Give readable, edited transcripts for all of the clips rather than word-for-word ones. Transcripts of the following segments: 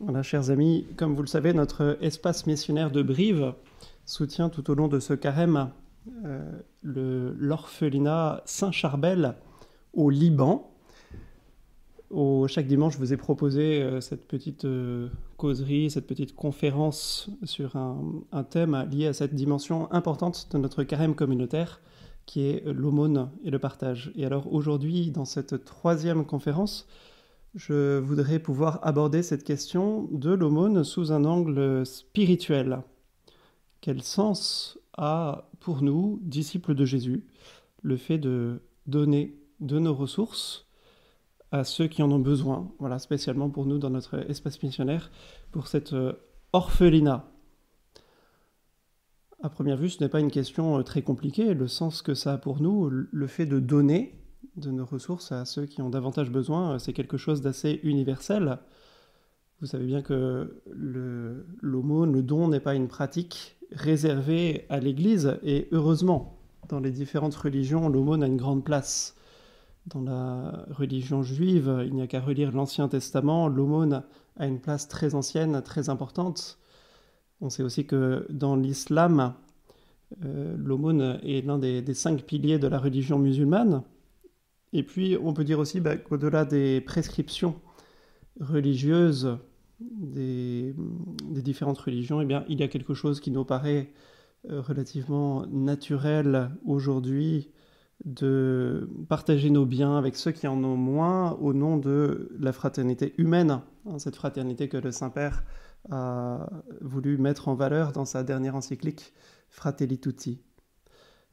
Voilà, chers amis, comme vous le savez, notre espace missionnaire de Brive soutient tout au long de ce carême l'orphelinat Saint-Charbel au Liban. Chaque dimanche, je vous ai proposé cette petite causerie, cette petite conférence sur un thème lié à cette dimension importante de notre carême communautaire, qui est l'aumône et le partage. Et alors aujourd'hui, dans cette troisième conférence, je voudrais pouvoir aborder cette question de l'aumône sous un angle spirituel. Quel sens a pour nous, disciples de Jésus, le fait de donner de nos ressources à ceux qui en ont besoin, voilà, spécialement pour nous dans notre espace missionnaire, pour cette orphelinat. À première vue, ce n'est pas une question très compliquée. Le sens que ça a pour nous, le fait de donner de nos ressources à ceux qui ont davantage besoin, c'est quelque chose d'assez universel. Vous savez bien que l'aumône, le don n'est pas une pratique réservée à l'Église, et heureusement, dans les différentes religions, l'aumône a une grande place. Dans la religion juive, il n'y a qu'à relire l'Ancien Testament, l'aumône a une place très ancienne, très importante. On sait aussi que dans l'islam, l'aumône est l'un des 5 piliers de la religion musulmane. Et puis, on peut dire aussi qu'au-delà des prescriptions religieuses des différentes religions, eh bien, il y a quelque chose qui nous paraît relativement naturel aujourd'hui, de partager nos biens avec ceux qui en ont moins au nom de la fraternité humaine, cette fraternité que le Saint-Père a voulu mettre en valeur dans sa dernière encyclique Fratelli Tutti.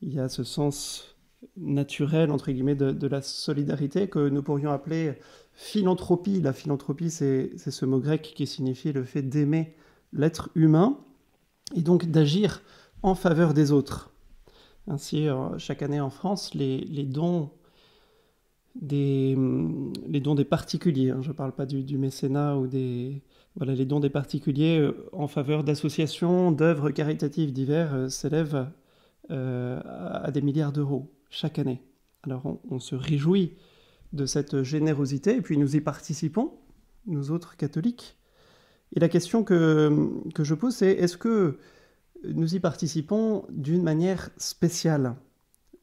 Il y a ce sens naturel, entre guillemets, de la solidarité que nous pourrions appeler philanthropie. La philanthropie, c'est ce mot grec qui signifie le fait d'aimer l'être humain et donc d'agir en faveur des autres. Ainsi, chaque année en France, les dons des particuliers, je ne parle pas du mécénat ou les dons des particuliers en faveur d'associations, d'œuvres caritatives diverses s'élèvent à des milliards d'euros chaque année. Alors on se réjouit de cette générosité et puis nous y participons, nous autres catholiques. Et la question que je pose, c'est est-ce que nous y participons d'une manière spéciale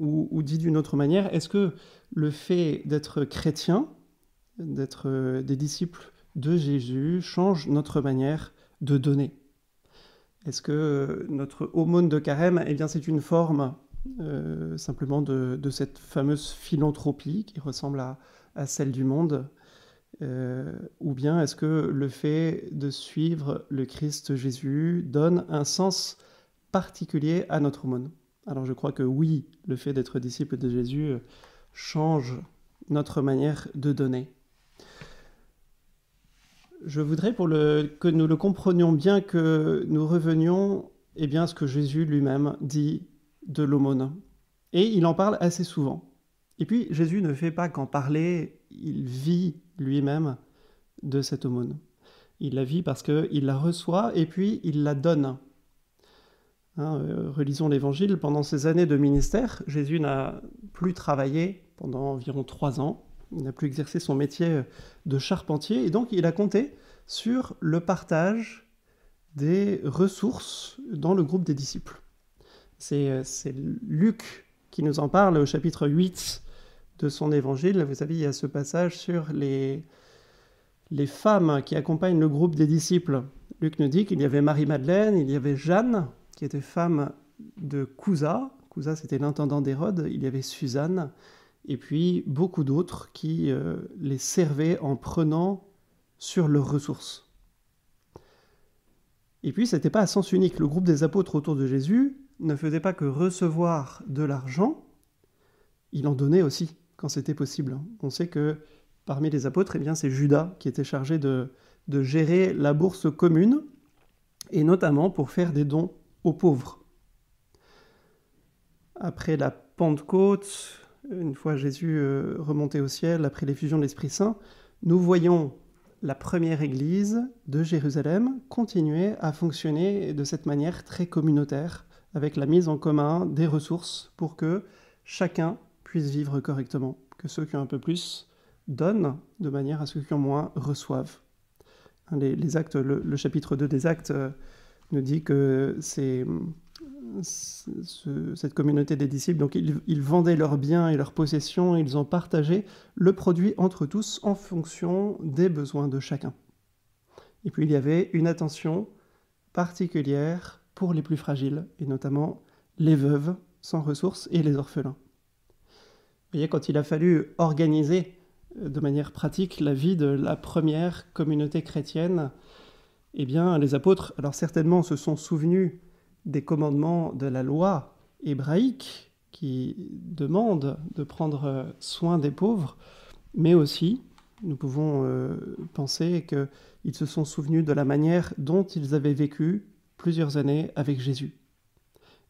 ou dit d'une autre manière, est-ce que le fait d'être chrétien, d'être des disciples de Jésus, change notre manière de donner? Est-ce que notre aumône de carême, eh bien, c'est une forme simplement de cette fameuse philanthropie qui ressemble à celle du monde, ou bien est-ce que le fait de suivre le Christ Jésus donne un sens particulier à notre aumône? Alors je crois que oui, le fait d'être disciple de Jésus change notre manière de donner. Je voudrais que nous le comprenions bien, que nous revenions à ce que Jésus lui-même dit de l'aumône. Et il en parle assez souvent. Et puis Jésus ne fait pas qu'en parler, il vit lui-même de cette aumône. Il la vit parce qu'il la reçoit et puis il la donne. Relisons l'Évangile. Pendant ces années de ministère, Jésus n'a plus travaillé pendant environ 3 ans. Il n'a plus exercé son métier de charpentier. Et donc, il a compté sur le partage des ressources dans le groupe des disciples. C'est Luc qui nous en parle au chapitre 8 de son Évangile. Vous savez, il y a ce passage sur les femmes qui accompagnent le groupe des disciples. Luc nous dit qu'il y avait Marie-Madeleine, il y avait Jeanne, qui était femme de Cousa. Cousa, c'était l'intendant d'Hérode. Il y avait Suzanne, et puis beaucoup d'autres qui les servaient en prenant sur leurs ressources. Et puis, ce n'était pas à sens unique. Le groupe des apôtres autour de Jésus ne faisait pas que recevoir de l'argent, il en donnait aussi, quand c'était possible. On sait que parmi les apôtres, c'est Judas qui était chargé de gérer la bourse commune, et notamment pour faire des dons aux pauvres. Après la Pentecôte, une fois Jésus remonté au ciel, après l'effusion de l'Esprit Saint, nous voyons la première église de Jérusalem continuer à fonctionner de cette manière très communautaire, avec la mise en commun des ressources pour que chacun puisse vivre correctement, que ceux qui ont un peu plus donnent de manière à ce que ceux qui ont moins reçoivent. Les Actes, le chapitre 2 des Actes nous dit que cette communauté des disciples, donc ils vendaient leurs biens et leurs possessions, ils ont partagé le produit entre tous en fonction des besoins de chacun. Et puis il y avait une attention particulière pour les plus fragiles, et notamment les veuves sans ressources et les orphelins. Vous voyez, quand il a fallu organiser de manière pratique la vie de la première communauté chrétienne, eh bien, les apôtres, alors certainement, se sont souvenus des commandements de la loi hébraïque qui demande de prendre soin des pauvres, mais aussi, nous pouvons penser qu'ils se sont souvenus de la manière dont ils avaient vécu plusieurs années avec Jésus.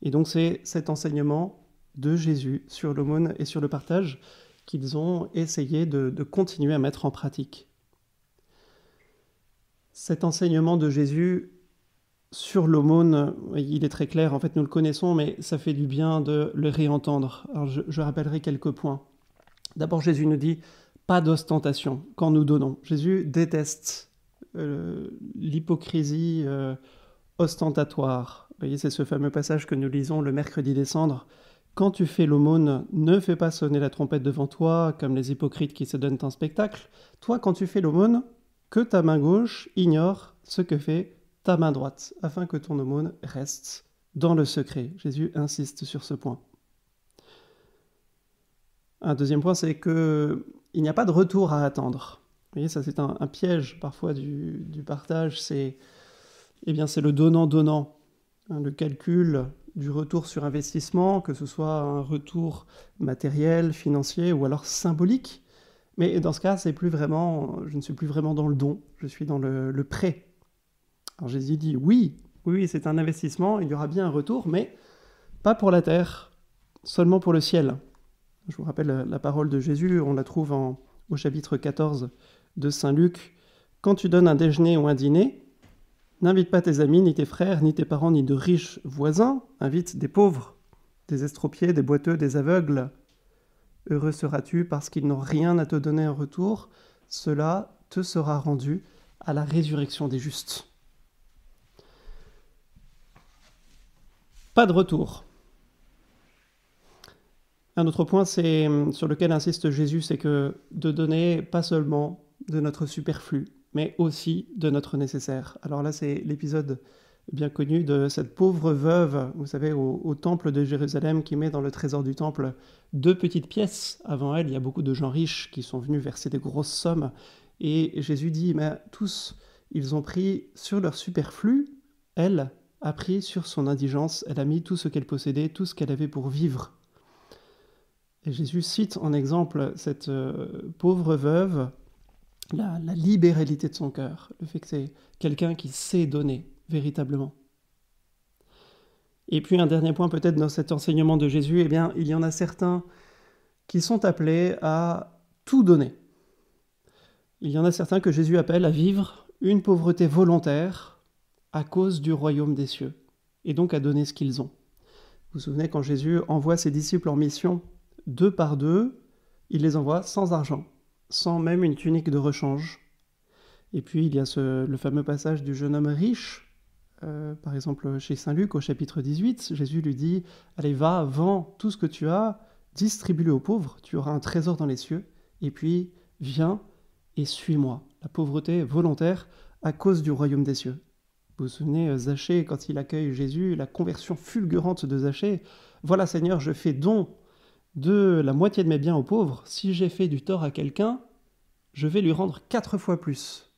Et donc c'est cet enseignement de Jésus sur l'aumône et sur le partage qu'ils ont essayé de continuer à mettre en pratique. Cet enseignement de Jésus sur l'aumône, il est très clair, en fait nous le connaissons, mais ça fait du bien de le réentendre. Alors je rappellerai quelques points. D'abord Jésus nous dit « pas d'ostentation quand nous donnons ». Jésus déteste l'hypocrisie ostentatoire. Vous voyez, c'est ce fameux passage que nous lisons le mercredi des Cendres. Quand tu fais l'aumône, ne fais pas sonner la trompette devant toi, comme les hypocrites qui se donnent un spectacle. Toi, quand tu fais l'aumône, que ta main gauche ignore ce que fait ta main droite, afin que ton aumône reste dans le secret. Jésus insiste sur ce point. Un deuxième point, c'est qu'il n'y a pas de retour à attendre. Vous voyez, ça c'est un piège parfois du partage, c'est le donnant-donnant, le calcul du retour sur investissement, que ce soit un retour matériel, financier ou alors symbolique. Mais dans ce cas, je ne suis plus vraiment dans le don, je suis dans le prêt. Alors Jésus dit oui, c'est un investissement, il y aura bien un retour, mais pas pour la terre, seulement pour le ciel. Je vous rappelle la parole de Jésus, on la trouve au chapitre 14 de Saint Luc. Quand tu donnes un déjeuner ou un dîner, n'invite pas tes amis, ni tes frères, ni tes parents, ni de riches voisins. Invite des pauvres, des estropiés, des boiteux, des aveugles. Heureux seras-tu parce qu'ils n'ont rien à te donner en retour. Cela te sera rendu à la résurrection des justes. Pas de retour. Un autre point sur lequel insiste Jésus, c'est que de donner pas seulement de notre superflu, mais aussi de notre nécessaire. Alors là, c'est l'épisode bien connu de cette pauvre veuve, vous savez, au temple de Jérusalem, qui met dans le trésor du temple 2 petites pièces. Avant elle, il y a beaucoup de gens riches qui sont venus verser des grosses sommes. Et Jésus dit, mais tous, ils ont pris sur leur superflu, elle a pris sur son indigence, elle a mis tout ce qu'elle possédait, tout ce qu'elle avait pour vivre. Et Jésus cite en exemple cette pauvre veuve, la libéralité de son cœur, le fait que c'est quelqu'un qui sait donner véritablement. Et puis un dernier point peut-être dans cet enseignement de Jésus, eh bien, il y en a certains qui sont appelés à tout donner. Il y en a certains que Jésus appelle à vivre une pauvreté volontaire à cause du royaume des cieux, et donc à donner ce qu'ils ont. Vous vous souvenez, quand Jésus envoie ses disciples en mission 2 par 2, il les envoie sans argent, sans même une tunique de rechange. Et puis il y a le fameux passage du jeune homme riche, par exemple chez Saint Luc au chapitre 18, Jésus lui dit « Allez, va, vends tout ce que tu as, distribue-le aux pauvres, tu auras un trésor dans les cieux, et puis viens et suis-moi. » La pauvreté volontaire à cause du royaume des cieux. Vous vous souvenez, Zachée, quand il accueille Jésus, la conversion fulgurante de Zachée. « Voilà Seigneur, je fais don de la moitié de mes biens aux pauvres. Si j'ai fait du tort à quelqu'un, je vais lui rendre 4 fois plus. »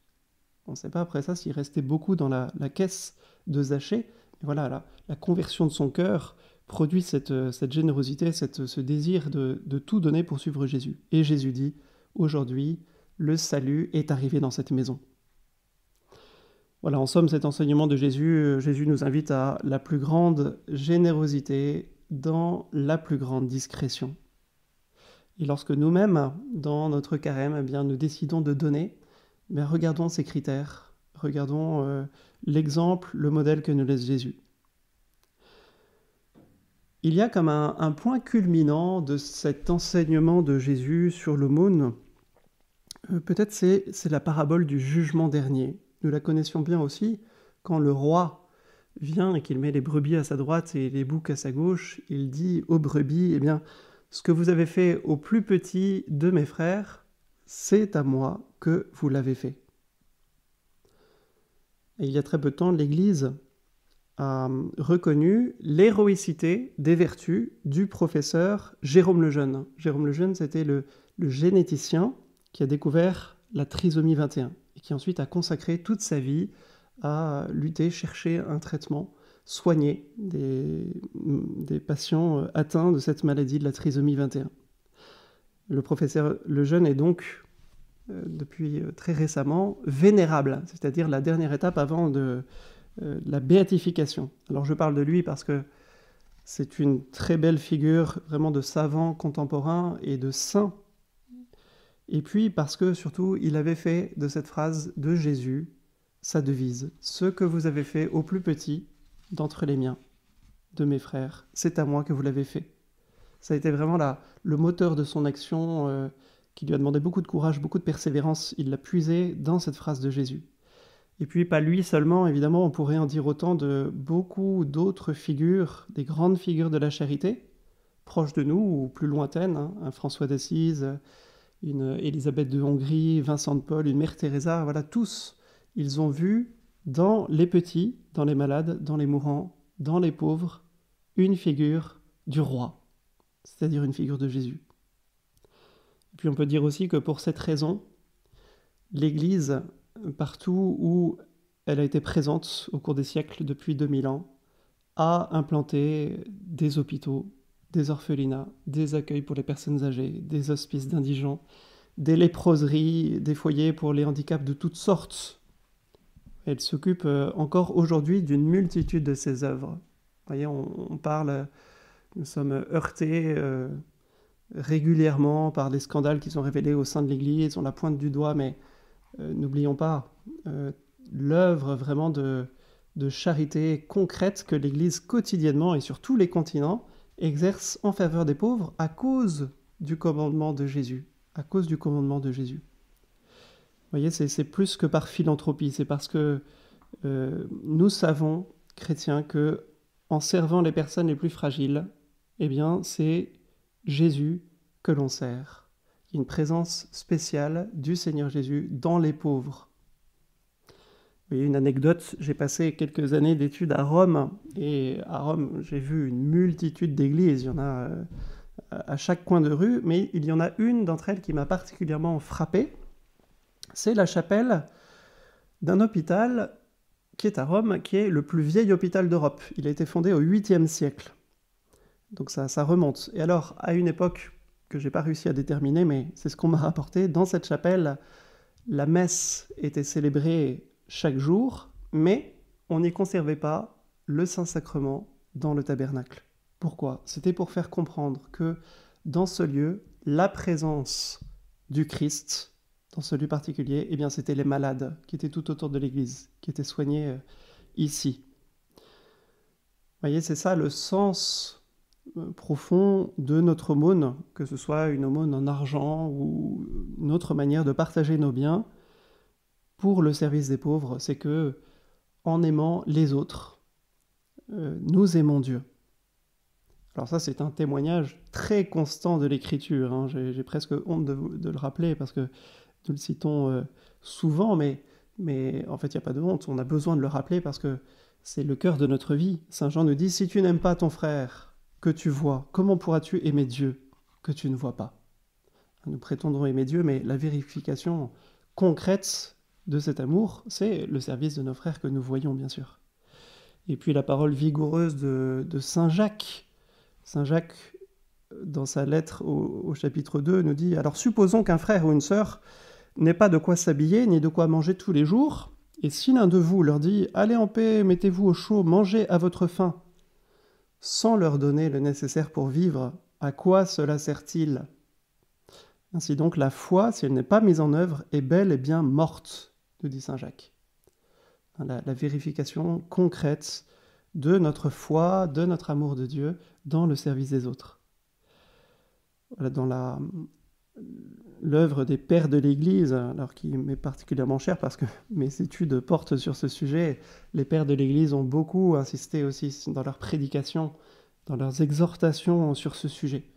On ne sait pas après ça s'il restait beaucoup dans la caisse de Zachée. Et voilà, la conversion de son cœur produit cette générosité, ce désir de tout donner pour suivre Jésus. Et Jésus dit, aujourd'hui, le salut est arrivé dans cette maison. Voilà, en somme, cet enseignement de Jésus nous invite à la plus grande générosité dans la plus grande discrétion. Et lorsque nous-mêmes, dans notre carême, eh bien, nous décidons de donner, mais regardons ces critères, regardons l'exemple, le modèle que nous laisse Jésus. Il y a comme un point culminant de cet enseignement de Jésus sur l'aumône, peut-être c'est la parabole du jugement dernier. Nous la connaissions bien aussi quand le roi vient et qu'il met les brebis à sa droite et les boucs à sa gauche. Il dit aux brebis, eh bien, ce que vous avez fait au plus petit de mes frères, c'est à moi que vous l'avez fait. Et il y a très peu de temps, l'Église a reconnu l'héroïcité des vertus du professeur Jérôme Lejeune. Jérôme Lejeune, c'était le généticien qui a découvert la trisomie 21 et qui ensuite a consacré toute sa vie à lutter, chercher un traitement, soigner des patients atteints de cette maladie de la trisomie 21. Le professeur Lejeune est donc, depuis très récemment, vénérable, c'est-à-dire la dernière étape avant la béatification. Alors je parle de lui parce que c'est une très belle figure vraiment de savant contemporain et de saint. Et puis parce que surtout il avait fait de cette phrase de Jésus sa devise. Ce que vous avez fait au plus petit d'entre les miens, de mes frères, c'est à moi que vous l'avez fait. Ça a été vraiment le moteur de son action qui lui a demandé beaucoup de courage, beaucoup de persévérance. Il l'a puisé dans cette phrase de Jésus. Et puis pas lui seulement, évidemment, on pourrait en dire autant de beaucoup d'autres figures, des grandes figures de la charité, proches de nous ou plus lointaines, hein, un François d'Assise, une Élisabeth de Hongrie, Vincent de Paul, une Mère Teresa, voilà, tous, ils ont vu dans les petits, dans les malades, dans les mourants, dans les pauvres, une figure du roi, c'est-à-dire une figure de Jésus. Et puis on peut dire aussi que pour cette raison, l'Église, partout où elle a été présente au cours des siècles depuis 2000 ans, a implanté des hôpitaux, des orphelinats, des accueils pour les personnes âgées, des hospices d'indigents, des léproseries, des foyers pour les handicaps de toutes sortes. Elle s'occupe encore aujourd'hui d'une multitude de ses œuvres. Vous voyez, on parle, nous sommes heurtés régulièrement par des scandales qui sont révélés au sein de l'Église, on la pointe du doigt, mais n'oublions pas l'œuvre vraiment de charité concrète que l'Église quotidiennement et sur tous les continents exerce en faveur des pauvres à cause du commandement de Jésus. À cause du commandement de Jésus. Vous voyez, c'est plus que par philanthropie, c'est parce que nous savons, chrétiens, que en servant les personnes les plus fragiles, eh bien, c'est Jésus que l'on sert. Il y a une présence spéciale du Seigneur Jésus dans les pauvres. Vous voyez, une anecdote, j'ai passé quelques années d'études à Rome, et à Rome, j'ai vu une multitude d'églises, il y en a à chaque coin de rue, mais il y en a une d'entre elles qui m'a particulièrement frappé, c'est la chapelle d'un hôpital qui est à Rome, qui est le plus vieil hôpital d'Europe. Il a été fondé au 8e siècle. Donc ça remonte. Et alors, à une époque que j'ai pas réussi à déterminer, mais c'est ce qu'on m'a rapporté, dans cette chapelle, la messe était célébrée chaque jour, mais on n'y conservait pas le Saint-Sacrement dans le tabernacle. Pourquoi ? C'était pour faire comprendre que dans ce lieu, la présence du Christ, dans ce lieu particulier, eh bien, c'était les malades qui étaient tout autour de l'église, qui étaient soignés ici. Vous voyez, c'est ça le sens profond de notre aumône, que ce soit une aumône en argent ou une autre manière de partager nos biens pour le service des pauvres, c'est que en aimant les autres, nous aimons Dieu. Alors ça, c'est un témoignage très constant de l'Écriture, hein. J'ai presque honte de le rappeler parce que nous le citons souvent, mais en fait, il n'y a pas de honte. On a besoin de le rappeler parce que c'est le cœur de notre vie. Saint Jean nous dit, si tu n'aimes pas ton frère que tu vois, comment pourras-tu aimer Dieu que tu ne vois pas ? Nous prétendons aimer Dieu, mais la vérification concrète de cet amour, c'est le service de nos frères que nous voyons, bien sûr. Et puis la parole vigoureuse de Saint Jacques. Saint Jacques, dans sa lettre au chapitre 2, nous dit « Alors supposons qu'un frère ou une sœur n'ait pas de quoi s'habiller, ni de quoi manger tous les jours, et si l'un de vous leur dit « Allez en paix, mettez-vous au chaud, mangez à votre faim », sans leur donner le nécessaire pour vivre, à quoi cela sert-il ? Ainsi donc, la foi, si elle n'est pas mise en œuvre, est bel et bien morte, nous dit Saint Jacques. La vérification concrète de notre foi, de notre amour de Dieu dans le service des autres. Voilà, dans l'œuvre des pères de l'Église, alors qui m'est particulièrement cher parce que mes études portent sur ce sujet. Les pères de l'Église ont beaucoup insisté aussi dans leurs prédications, dans leurs exhortations sur ce sujet.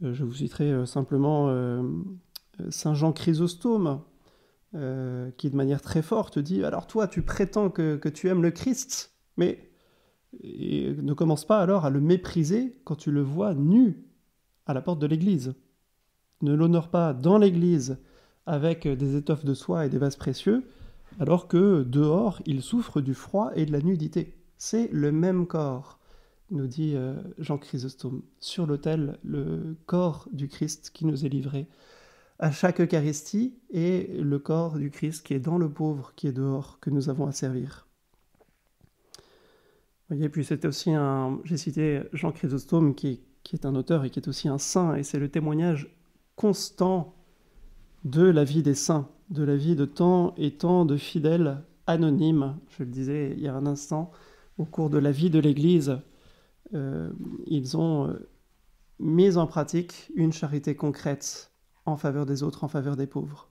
Je vous citerai simplement Saint Jean Chrysostome, qui de manière très forte dit « Alors toi, tu prétends que tu aimes le Christ, mais ne commence pas alors à le mépriser quand tu le vois nu à la porte de l'Église. Ne l'honore pas dans l'Église avec des étoffes de soie et des vases précieux, alors que dehors, il souffre du froid et de la nudité. C'est le même corps, nous dit Jean Chrysostome, sur l'autel, le corps du Christ qui nous est livré à chaque Eucharistie et le corps du Christ qui est dans le pauvre, qui est dehors, que nous avons à servir. » Vous voyez, puis c'était aussi j'ai cité Jean Chrysostome qui est un auteur et qui est aussi un saint, et c'est le témoignage constant de la vie des saints, de la vie de tant et tant de fidèles anonymes, je le disais il y a un instant, au cours de la vie de l'Église, ils ont mis en pratique une charité concrète en faveur des autres, en faveur des pauvres.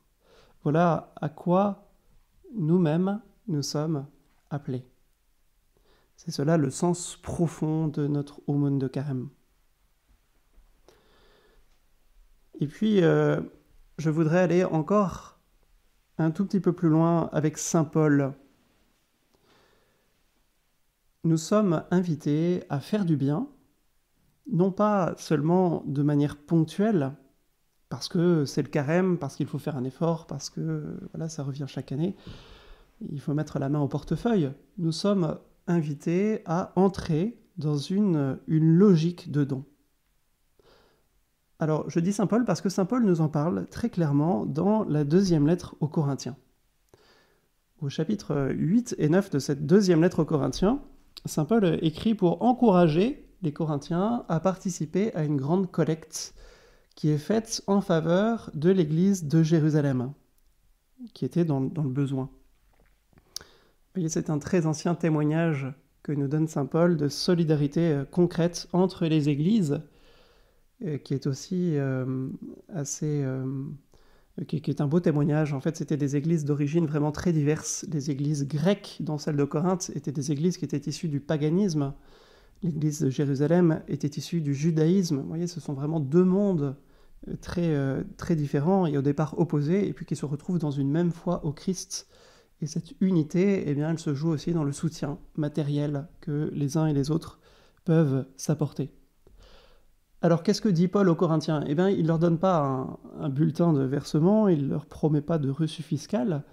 Voilà à quoi nous-mêmes nous sommes appelés. C'est cela le sens profond de notre aumône de carême. Et puis, je voudrais aller encore un tout petit peu plus loin avec saint Paul. Nous sommes invités à faire du bien, non pas seulement de manière ponctuelle, parce que c'est le carême, parce qu'il faut faire un effort, parce que voilà, ça revient chaque année, il faut mettre la main au portefeuille. Nous sommes invités à entrer dans une logique de don. Alors, je dis saint Paul parce que saint Paul nous en parle très clairement dans la deuxième lettre aux Corinthiens. Au chapitre 8 et 9 de cette deuxième lettre aux Corinthiens, saint Paul écrit pour encourager les Corinthiens à participer à une grande collecte qui est faite en faveur de l'église de Jérusalem, qui était dans le besoin. Vous voyez, c'est un très ancien témoignage que nous donne saint Paul de solidarité concrète entre les églises, qui est aussi qui est un beau témoignage. En fait, c'était des églises d'origine vraiment très diverses. Les églises grecques, dont celle de Corinthe, étaient des églises qui étaient issues du paganisme. L'église de Jérusalem était issue du judaïsme. Vous voyez, ce sont vraiment deux mondes très différents et au départ opposés, et puis qui se retrouvent dans une même foi au Christ. Et cette unité, eh bien, elle se joue aussi dans le soutien matériel que les uns et les autres peuvent s'apporter. Alors, qu'est-ce que dit Paul aux Corinthiens ? Eh bien, il ne leur donne pas un bulletin de versement, il ne leur promet pas de reçu fiscal,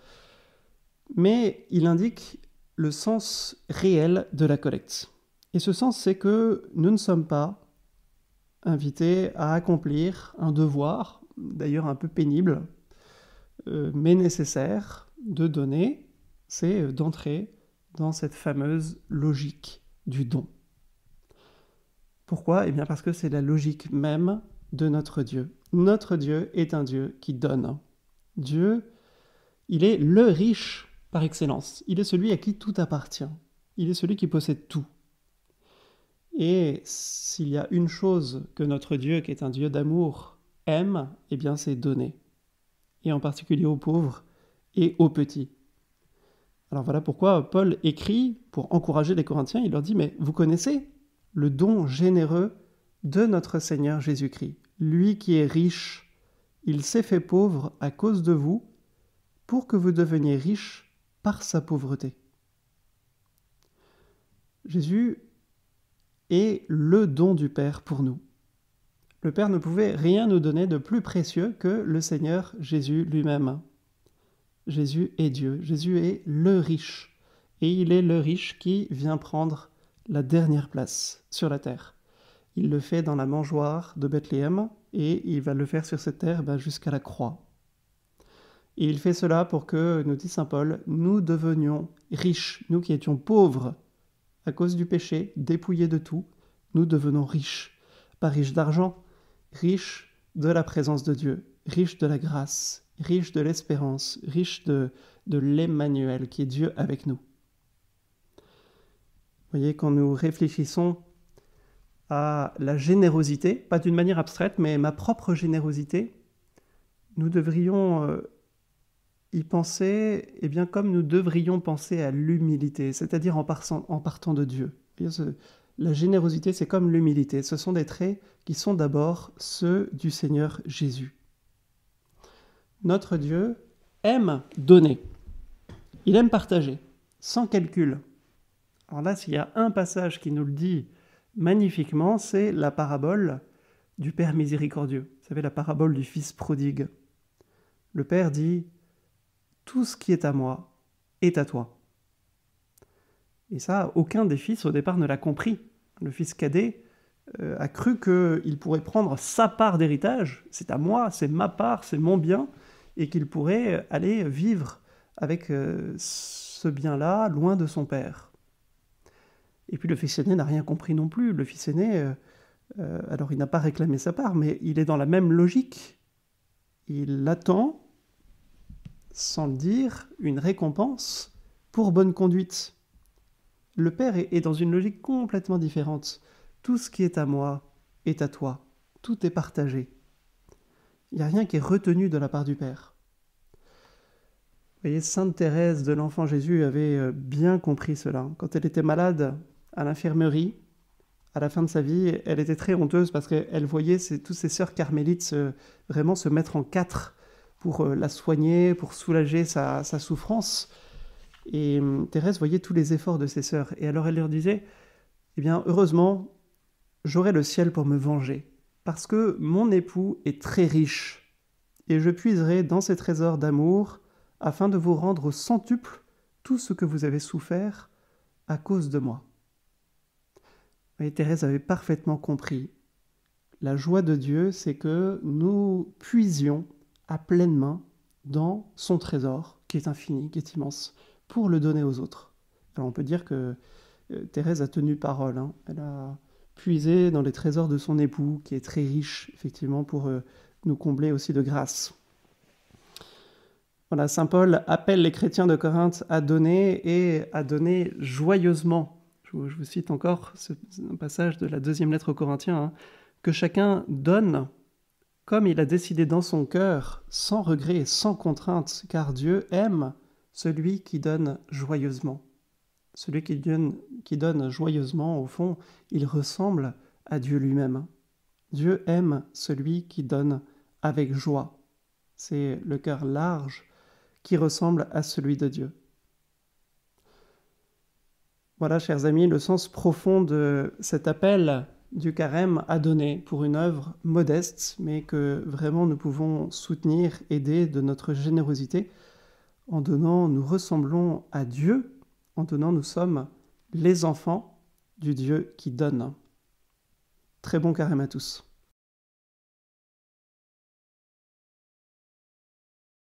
mais il indique le sens réel de la collecte. Et ce sens, c'est que nous ne sommes pas invités à accomplir un devoir, d'ailleurs un peu pénible, mais nécessaire, de donner, c'est d'entrer dans cette fameuse logique du don. Pourquoi ? Eh bien parce que c'est la logique même de notre Dieu. Notre Dieu est un Dieu qui donne. Dieu, il est le riche par excellence. Il est celui à qui tout appartient. Il est celui qui possède tout. Et s'il y a une chose que notre Dieu, qui est un Dieu d'amour, aime, eh bien c'est donner. Et en particulier aux pauvres et aux petits. Alors voilà pourquoi Paul écrit, pour encourager les Corinthiens, il leur dit « Mais vous connaissez le don généreux de notre Seigneur Jésus-Christ. Lui qui est riche, il s'est fait pauvre à cause de vous, pour que vous deveniez riches par sa pauvreté. » Jésus est le don du Père pour nous. Le Père ne pouvait rien nous donner de plus précieux que le Seigneur Jésus lui-même. Jésus est Dieu, Jésus est le riche, et il est le riche qui vient prendre la dernière place sur la terre. Il le fait dans la mangeoire de Bethléem et il va le faire sur cette terre jusqu'à la croix. Et il fait cela pour que, nous dit saint Paul, nous devenions riches, nous qui étions pauvres à cause du péché, dépouillés de tout, nous devenons riches, pas riches d'argent, riches de la présence de Dieu, riches de la grâce, riches de l'espérance, riches de l'Emmanuel qui est Dieu avec nous. Vous voyez, quand nous réfléchissons à la générosité, pas d'une manière abstraite, mais ma propre générosité, nous devrions y penser, eh bien, comme nous devrions penser à l'humilité, c'est-à-dire en partant de Dieu. La générosité, c'est comme l'humilité. Ce sont des traits qui sont d'abord ceux du Seigneur Jésus. Notre Dieu aime donner. Il aime partager, sans calcul. Alors là, s'il y a un passage qui nous le dit magnifiquement, c'est la parabole du Père miséricordieux. Vous savez, la parabole du Fils prodigue. Le Père dit « Tout ce qui est à moi est à toi ». Et ça, aucun des fils au départ ne l'a compris. Le fils cadet a cru qu'il pourrait prendre sa part d'héritage, c'est à moi, c'est ma part, c'est mon bien, et qu'il pourrait aller vivre avec ce bien-là, loin de son père. Et puis le fils aîné n'a rien compris non plus. Le fils aîné, alors il n'a pas réclamé sa part, mais il est dans la même logique. Il attend, sans le dire, une récompense pour bonne conduite. Le père est dans une logique complètement différente. Tout ce qui est à moi est à toi. Tout est partagé. Il n'y a rien qui est retenu de la part du Père. Vous voyez, Sainte Thérèse de l'Enfant Jésus avait bien compris cela. Quand elle était malade à l'infirmerie, à la fin de sa vie, elle était très honteuse parce qu'elle voyait toutes ses sœurs carmélites vraiment se mettre en quatre pour la soigner, pour soulager sa souffrance. Et Thérèse voyait tous les efforts de ses sœurs. Et alors elle leur disait, eh bien, heureusement, j'aurai le ciel pour me venger, parce que mon époux est très riche, et je puiserai dans ses trésors d'amour, afin de vous rendre au centuple tout ce que vous avez souffert à cause de moi. Et Thérèse avait parfaitement compris. La joie de Dieu, c'est que nous puisions à pleine main dans son trésor, qui est infini, qui est immense, pour le donner aux autres. Alors on peut dire que Thérèse a tenu parole. Elle a puisé dans les trésors de son époux, qui est très riche, effectivement, pour nous combler aussi de grâce. Voilà, saint Paul appelle les chrétiens de Corinthe à donner et à donner joyeusement. Je vous cite encore un passage de la deuxième lettre aux Corinthiens, que chacun donne comme il a décidé dans son cœur, sans regret et sans contrainte, car Dieu aime celui qui donne joyeusement. Celui qui donne joyeusement, au fond, il ressemble à Dieu lui-même. Dieu aime celui qui donne avec joie. C'est le cœur large qui ressemble à celui de Dieu. Voilà, chers amis, le sens profond de cet appel du carême à donner pour une œuvre modeste, mais que vraiment nous pouvons soutenir, aider de notre générosité. En donnant, nous ressemblons à Dieu. En donnant, nous sommes les enfants du Dieu qui donne. Très bon carême à tous.